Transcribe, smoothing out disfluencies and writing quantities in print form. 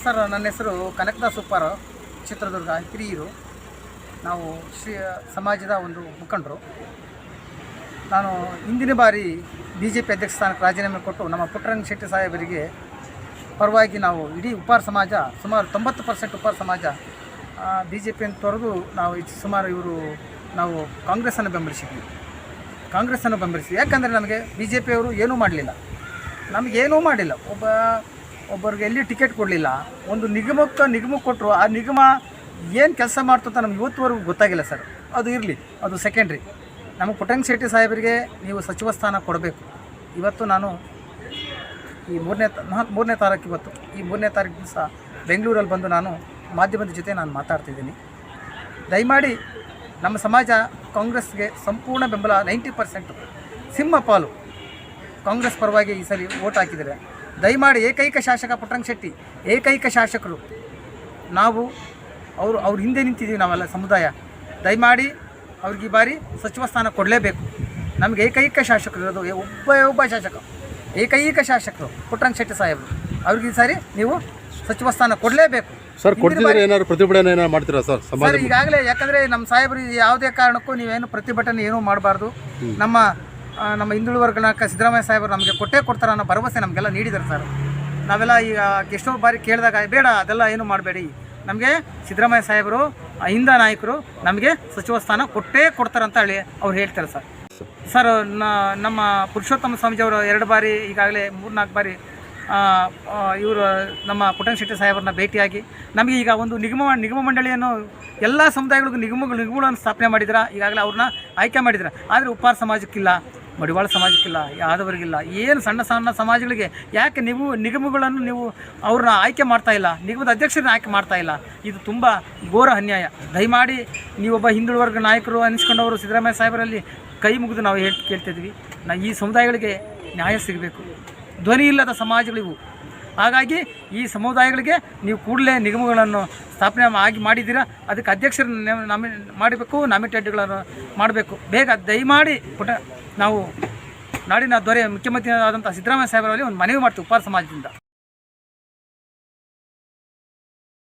Sir, ನನ್ನ ಹೆಸರು ಕನಕದಾಸ್ ಉಪ್ಪಾರ, ಚಿತ್ರದುರ್ಗ ಹಿರಿಯೂರು. ನಾವು ಶ್ರೀ ಸಮಾಜದ ಒಂದು ಮುಖಂಡರು. ನಾನು ಹಿಂದಿನ ಬಾರಿ BJP ಅಧ್ಯಕ್ಷ ಸ್ಥಾನಕ್ಕೆ ರಾಜೀನಾಮೆ ಕೊಟ್ಟು ನಮ್ಮ ಪುಟ್ಟರಂಗ ಶೆಟ್ಟಿ ಸಾಹೇಬರಿಗೆ ಪರವಾಗಿ ನಾವು ಇಡೀ ಉಪ್ಪಾರ ಸಮಾಜ ಸುಮಾರು 90% ಉಪ್ಪಾರ ಸಮಾಜ BJPಯನ್ನು ತೊರೆದು ನಾವು ಸುಮಾರು ನಾವು ಕಾಂಗ್ರೆಸ್ಸನ್ನು ಬೆಂಬಲಿಸಿದ್ವಿ. ಯಾಕಂದರೆ ನಮಗೆ BJPಯವರು ಏನೂ ಮಾಡಲಿಲ್ಲ, ನಮಗೇನೂ ಮಾಡಿಲ್ಲ. ಒಬ್ಬರಿಗೆ ಎಲ್ಲಿ ಟಿಕೆಟ್ ಕೊಡಲಿಲ್ಲ. ಒಂದು ನಿಗಮಕ್ಕೆ ಕೊಟ್ಟರು. ಆ ನಿಗಮ ಏನು ಕೆಲಸ ಮಾಡ್ತಂತ ನಮ್ಗೆ ಇವತ್ತುವರೆಗೂ ಗೊತ್ತಾಗಿಲ್ಲ ಸರ್. ಅದು ಇರಲಿ, ಅದು ಸೆಕೆಂಡ್ರಿ. ನಮಗೆ ಪುಟ್ಟರಂಗ ಶೆಟ್ಟಿ ಸಾಹೇಬರಿಗೆ ನೀವು ಸಚಿವ ಸ್ಥಾನ ಕೊಡಬೇಕು. ಇವತ್ತು ನಾನು ಈ ಮೂರನೇ ತಾರೀಕು ಈ 3ನೇ ತಾರೀಕು ದಿವಸ ಬೆಂಗಳೂರಲ್ಲಿ ಬಂದು ನಾನು ಮಾಧ್ಯಮದ ಜೊತೆ ನಾನು ಮಾತಾಡ್ತಿದ್ದೀನಿ. ದಯಮಾಡಿ ನಮ್ಮ ಸಮಾಜ ಕಾಂಗ್ರೆಸ್ಗೆ ಸಂಪೂರ್ಣ ಬೆಂಬಲ 90% ಸಿಂಹಪಾಲು ಕಾಂಗ್ರೆಸ್ ಪರವಾಗಿ ಈ ಸರಿ ವೋಟ್ ಹಾಕಿದ್ದಾರೆ. ದಯಮಾಡಿ ಏಕೈಕ ಶಾಸಕ ಪುಟ್ಟರಂಗ ಶೆಟ್ಟಿ, ಏಕೈಕ ಶಾಸಕರು ನಾವು. ಅವ್ರು ಹಿಂದೆ ನಿಂತಿದ್ದೀವಿ ನಾವೆಲ್ಲ ಸಮುದಾಯ. ದಯಮಾಡಿ ಅವ್ರಿಗೆ ಈ ಬಾರಿ ಸಚಿವ ಸ್ಥಾನ ಕೊಡಲೇಬೇಕು. ನಮಗೆ ಏಕೈಕ ಶಾಸಕರು ಇರೋದು ಒಬ್ಬ ಶಾಸಕ, ಏಕೈಕ ಶಾಸಕರು ಪುಟ್ಟರಂಗ ಶೆಟ್ಟಿ ಸಾಹೇಬರು. ಅವ್ರಿಗೆ ಈ ಸಾರಿ ನೀವು ಸಚಿವ ಸ್ಥಾನ ಕೊಡಲೇಬೇಕು ಸರ್. ಏನಾದ್ರು ಪ್ರತಿಭಟನೆ ಮಾಡ್ತೀರಾ ಸರ್? ಸರ್, ಈಗಾಗಲೇ ಯಾಕಂದರೆ ನಮ್ಮ ಸಾಹೇಬರು ಯಾವುದೇ ಕಾರಣಕ್ಕೂ ನೀವೇನು ಪ್ರತಿಭಟನೆ ಏನೂ ಮಾಡಬಾರ್ದು. ನಮ್ಮ ಹಿಂದುಳಿದ ವರ್ಗಕ್ಕೆ ಸಿದ್ದರಾಮಯ್ಯ ಸಾಹೇಬರು ನಮಗೆ ಕೊಡ್ತಾರೆ ಅನ್ನೋ ಭರವಸೆ ನಮಗೆಲ್ಲ ನೀಡಿದ್ದಾರೆ ಸರ್. ನಾವೆಲ್ಲ ಈಗ ಎಷ್ಟೋ ಬಾರಿ ಕೇಳಿದಾಗ ಬೇಡ ಅದೆಲ್ಲ ಏನು ಮಾಡಬೇಡಿ, ನಮಗೆ ಸಿದ್ದರಾಮಯ್ಯ ಸಾಹೇಬರು ಹಿಂದ ನಾಯಕರು ನಮಗೆ ಸಚಿವ ಸ್ಥಾನ ಕೊಡ್ತಾರಂತ ಹೇಳಿ ಅವ್ರು ಹೇಳ್ತಾರೆ ಸರ್. ಸರ್, ನಮ್ಮ ಪುರುಷೋತ್ತಮ ಸ್ವಾಮೀಜಿಯವರು 2 ಬಾರಿ ಈಗಾಗಲೇ 3-4 ಬಾರಿ ಇವರು ನಮ್ಮ ಪುಟ್ಟರಂಗ ಶೆಟ್ಟಿ ಸಾಹೇಬರನ್ನ ಭೇಟಿಯಾಗಿ ನಮಗೆ ಈಗ ಒಂದು ನಿಗಮ ಮಂಡಳಿಯನ್ನು ಎಲ್ಲ ಸಮುದಾಯಗಳಿಗೂ ನಿಗಮಗಳನ್ನು ಸ್ಥಾಪನೆ ಮಾಡಿದ್ರೆ. ಈಗಾಗಲೇ ಅವ್ರನ್ನ ಆಯ್ಕೆ ಮಾಡಿದ್ರೆ. ಆದರೆ ಉಪ್ಪಾರ ಸಮಾಜಕ್ಕಿಲ್ಲ, ಮಡಿವಾಳ ಸಮಾಜಕ್ಕಿಲ್ಲ, ಯಾದವರಿಗಿಲ್ಲ. ಏನು ಸಣ್ಣ ಸಮಾಜಗಳಿಗೆ ಯಾಕೆ ನಿಗಮಗಳನ್ನು ಅವ್ರನ್ನ ಆಯ್ಕೆ ಮಾಡ್ತಾಯಿಲ್ಲ, ನಿಗಮದ ಅಧ್ಯಕ್ಷರನ್ನ ಆಯ್ಕೆ ಮಾಡ್ತಾಯಿಲ್ಲ? ಇದು ತುಂಬ ಘೋರ ಅನ್ಯಾಯ. ದಯಮಾಡಿ ನೀವೊಬ್ಬ ಹಿಂದುಳಿದ ವರ್ಗ ನಾಯಕರು ಅನಿಸ್ಕೊಂಡವರು ಸಿದ್ದರಾಮಯ್ಯ ಸಾಹೇಬರಲ್ಲಿ ಕೈ ಮುಗಿದು ನಾವು ಕೇಳ್ತಿದ್ವಿ. ಈ ಸಮುದಾಯಗಳಿಗೆ ನ್ಯಾಯ ಸಿಗಬೇಕು. ಧ್ವನಿ ಇಲ್ಲದ ಸಮಾಜಗಳಿವು. ಹಾಗಾಗಿ ಈ ಸಮುದಾಯಗಳಿಗೆ ನೀವು ಕೂಡಲೇ ನಿಗಮಗಳನ್ನು ಸ್ಥಾಪನೆ ಮಾಡಿದ್ದೀರಾ. ಅದಕ್ಕೆ ಅಧ್ಯಕ್ಷರನ್ನು ಮಾಡಬೇಕು, ನಾಮಿನೇಟೆಡ್ಗಳನ್ನು ಮಾಡಬೇಕು ಬೇಗ. ದಯಮಾಡಿ ನಾವು ನಾಡಿನ ದೊರೆ ಮುಖ್ಯಮಂತ್ರಿ ಆದಂಥ ಸಿದ್ದರಾಮಯ್ಯ ಸಾಹೇಬರಲ್ಲಿ ಒಂದು ಮನವಿ ಮಾಡ್ತೀವಿ ಉಪ್ಪಾರ ಸಮಾಜದಿಂದ.